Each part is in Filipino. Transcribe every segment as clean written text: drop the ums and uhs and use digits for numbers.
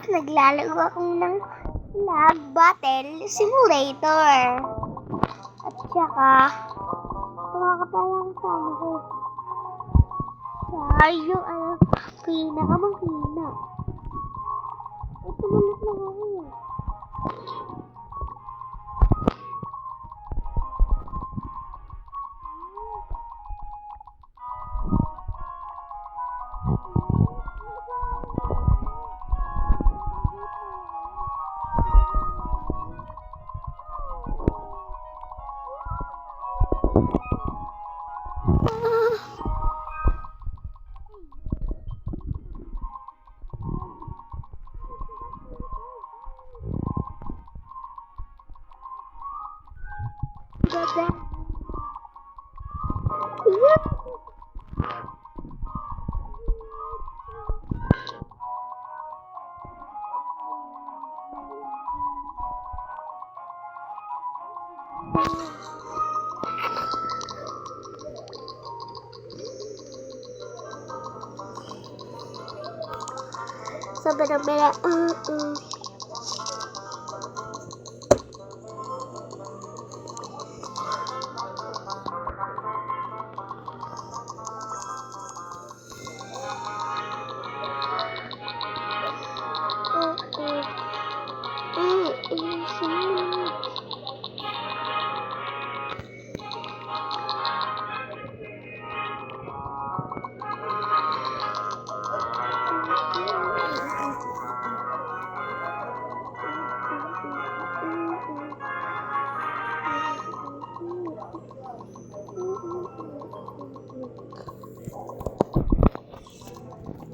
Naglalaro ako ng Lag Battle Simulator. At saka, tumakapala kasama ko. Siya yung pinakamangkina. Ito malit lang ako yan. Sobra-sobra.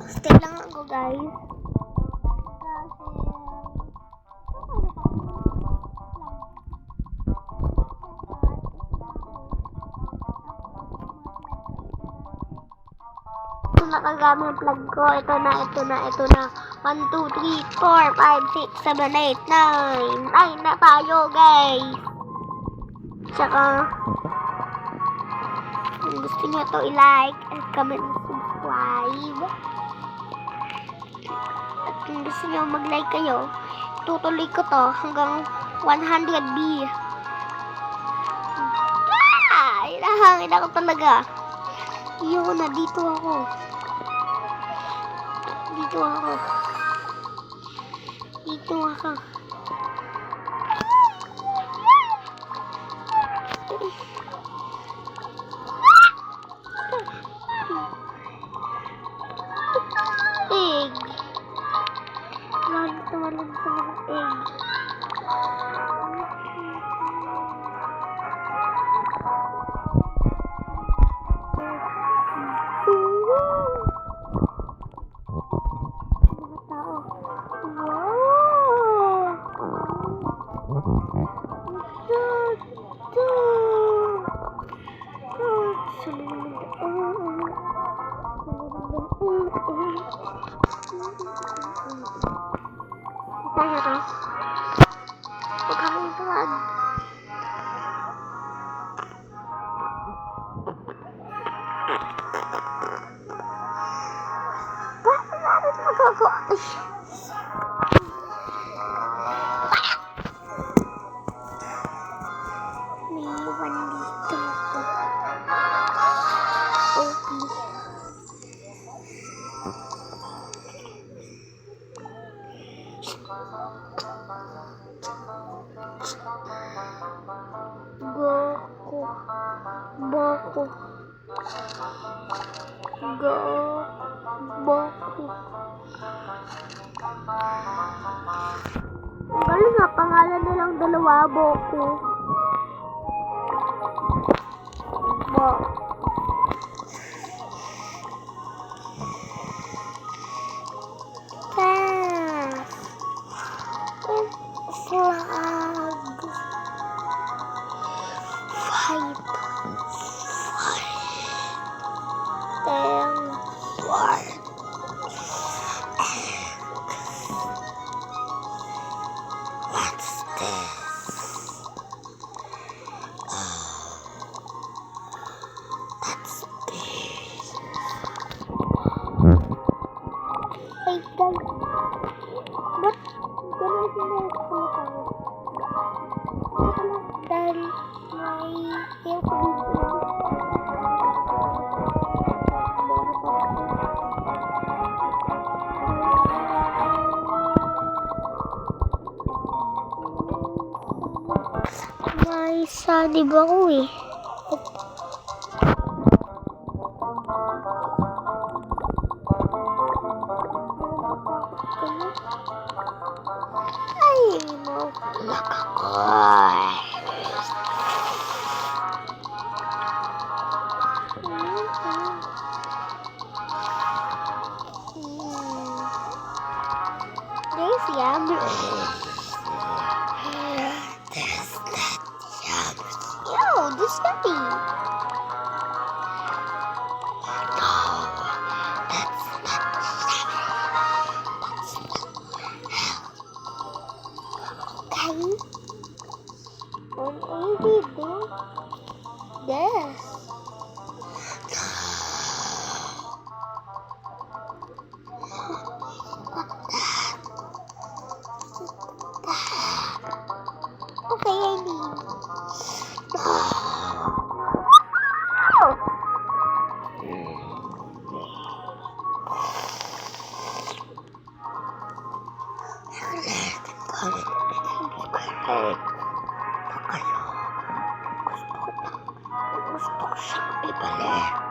Stay lang ako, guys. Ito nakagamit yung plug ko. Ito na. 1, 2, 3, 4, 5, 6, 7, 8, 9. 9 na tayo, guys. Tsaka, kung gusto nyo ito i-like and comment and subscribe. At kung gusto nyo mag-like kayo, tutuloy ko to hanggang 100B. Hinahangin ako talaga. Yun na, dito ako. Dito ako. Egg. Tumalon sa mga egg. Boku. Galing nga, pangalan nilang dalawa, Boku. What's this? Ba't ganun sumatawag? Dahil may hail sa bibig. May sanib ako eh. Ay, maulak ako. There's yum. Yo, there's nothing. Okay. Maybe this. Okay, I leave. Gusto ko siyang ibalik.